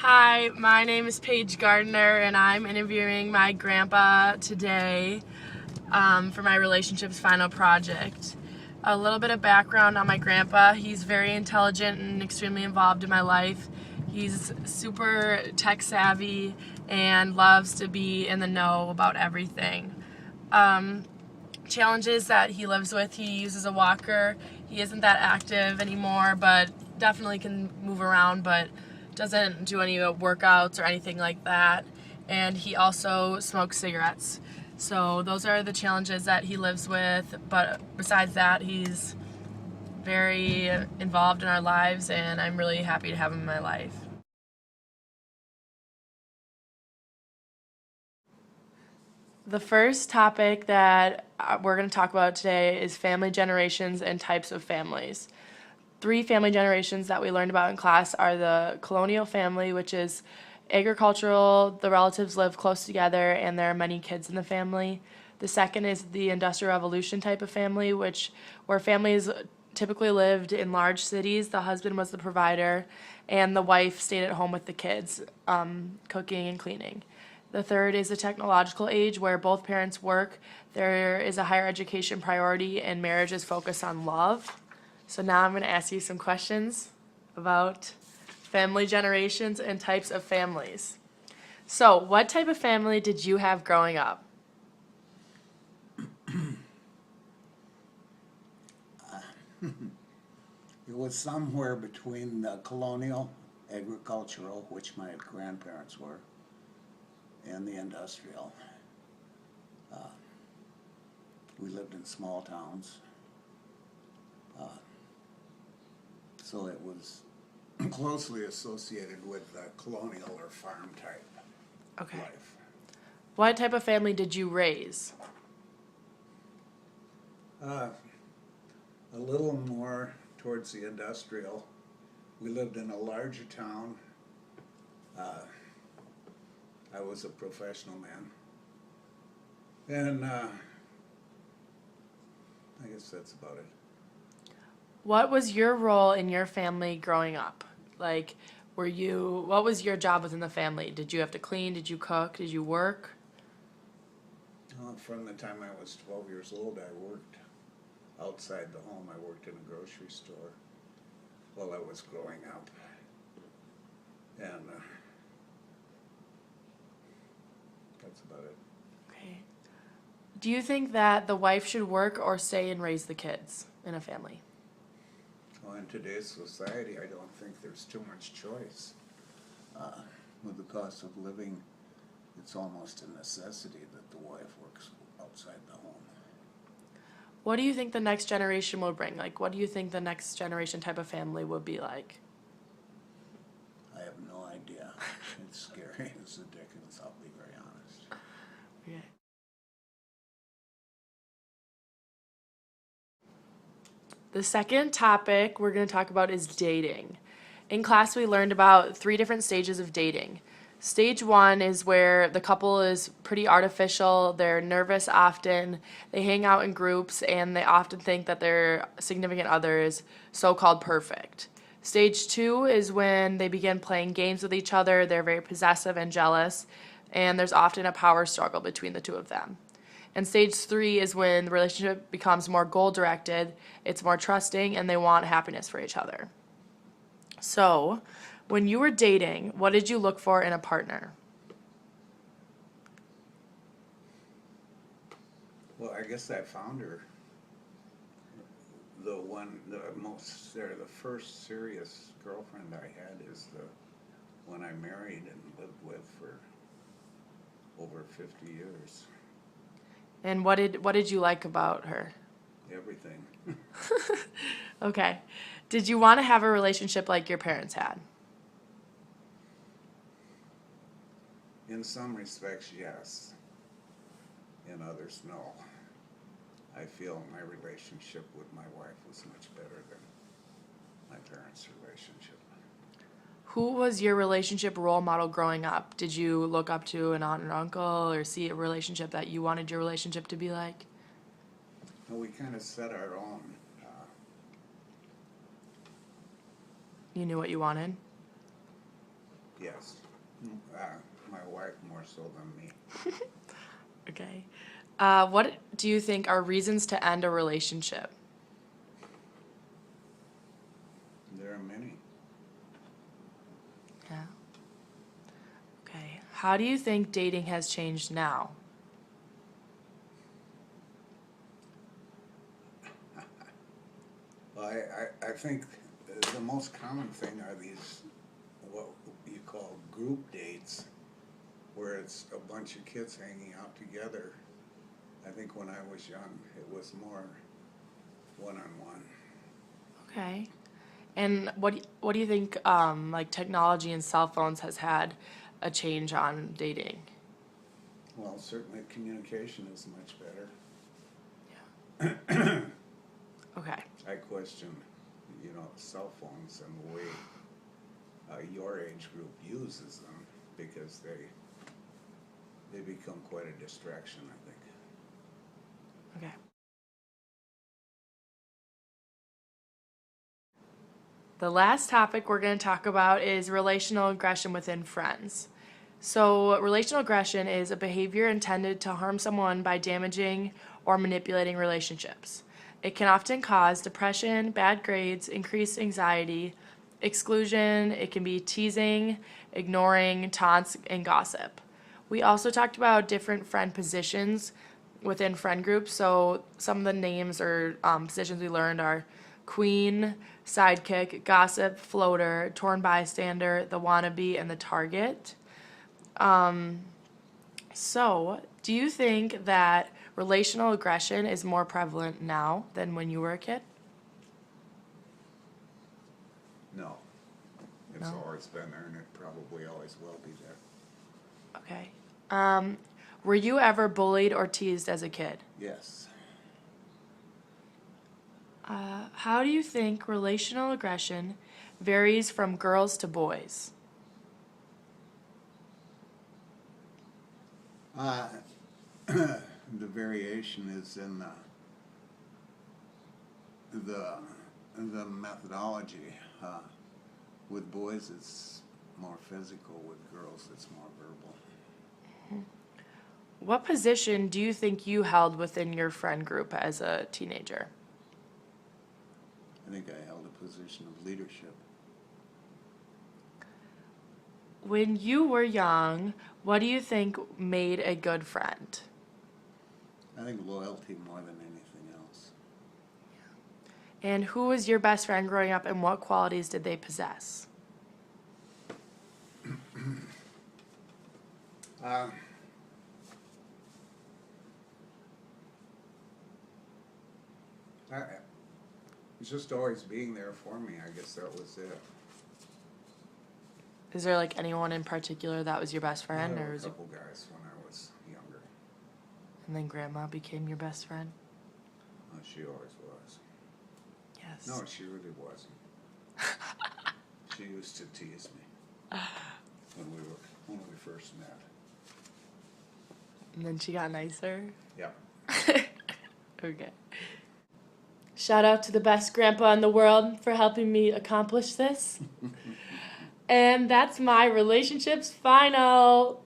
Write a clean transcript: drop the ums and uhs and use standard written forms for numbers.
Hi, my name is Paige Gardiner, and I'm interviewing my grandpa today for my relationships final project. A little bit of background on my grandpa. He's very intelligent and extremely involved in my life. He's super tech savvy and loves to be in the know about everything. Challenges that he lives with: he uses a walker. He isn't that active anymore, but definitely can move around, but doesn't do any workouts or anything like that. And he also smokes cigarettes. So those are the challenges that he lives with, but besides that, he's very involved in our lives, and I'm really happy to have him in my life. The first topic that we're going to talk about today is family generations and types of families. Three family generations that we learned about in class are the colonial family, which is agricultural, the relatives live close together, and there are many kids in the family. The second is the Industrial Revolution type of family, where families typically lived in large cities. The husband was the provider, and the wife stayed at home with the kids, cooking and cleaning. The third is the technological age, where both parents work. There is a higher education priority, and marriage is focused on love. So now I'm going to ask you some questions about family generations and types of families. So, what type of family did you have growing up? It was somewhere between the colonial, agricultural, which my grandparents were, and the industrial. We lived in small towns, so it was closely associated with the colonial or farm type Okay. life. What type of family did you raise? Uh, a little more towards the industrial. We lived in a larger town. I was a professional man. And I guess that's about it. What was your role in your family growing up? Like, what was your job within the family? Did you have to clean? Did you cook? Did you work? From the time I was 12 years old, I worked outside the home. I worked in a grocery store while I was growing up. And that's about it. Okay. Do you think that the wife should work or stay and raise the kids in a family? Well, in today's society, I don't think there's too much choice. With the cost of living, it's almost a necessity that the wife works outside the home. What do you think the next generation will bring? Like, what do you think the next generation type of family would be like? I have no idea. It's scary as the dickens, I'll be very honest. Okay. The second topic we're going to talk about is dating. In class, we learned about three different stages of dating. Stage one is where the couple is pretty artificial, they're nervous often, they hang out in groups, and they often think that their significant other is so-called perfect. Stage two is when they begin playing games with each other, they're very possessive and jealous, and there's often a power struggle between the two of them. And stage three is when the relationship becomes more goal-directed, it's more trusting, and they want happiness for each other. So, when you were dating, what did you look for in a partner? Well, I guess I found her. The first serious girlfriend I had is the one I married and lived with for over 50 years. And what did you like about her? Everything. Okay. Did you want to have a relationship like your parents had? In some respects, yes. In others, no. I feel my relationship with my wife was much better than my parents' relationship. Who was your relationship role model growing up? Did you look up to an aunt and uncle or see a relationship that you wanted your relationship to be like? And we kind of set our own. You knew what you wanted? Yes. My wife more so than me. Okay. What do you think are reasons to end a relationship? There are many. Yeah. Okay. How do you think dating has changed now? Well, I think the most common thing are these, what you call group dates, where it's a bunch of kids hanging out together. I think when I was young, it was more one-on-one. Okay. And what do you think like technology and cell phones has had a change on dating? Well, certainly communication is much better. Okay. I question, cell phones and the way your age group uses them, because they become quite a distraction, I think. Okay. The last topic we're going to talk about is relational aggression within friends. So, relational aggression is a behavior intended to harm someone by damaging or manipulating relationships. It can often cause depression, bad grades, increased anxiety, exclusion. It can be teasing, ignoring, taunts, and gossip. We also talked about different friend positions within friend groups. So, some of the names or positions we learned are queen, sidekick, gossip, floater, torn bystander, the wannabe, and the target. So, do you think that relational aggression is more prevalent now than when you were a kid? No. It's No? always been there, and it probably always will be there. Okay. Were you ever bullied or teased as a kid? Yes. How do you think relational aggression varies from girls to boys? The variation is in the methodology. With boys, it's more physical. With girls, it's more verbal. What position do you think you held within your friend group as a teenager? I think I held a position of leadership. When you were young, what do you think made a good friend? I think loyalty more than anything else. And who was your best friend growing up, and what qualities did they possess? Uh, I, just always being there for me. I guess that was it. Is there like anyone in particular that was your best friend, I or had a was it, couple guys when I was younger. and then grandma became your best friend? She always was. Yes. No, she really wasn't. She used to tease me when we first met. And then she got nicer? Yep. Okay. Shout out to the best grandpa in the world for helping me accomplish this. And that's my relationships final.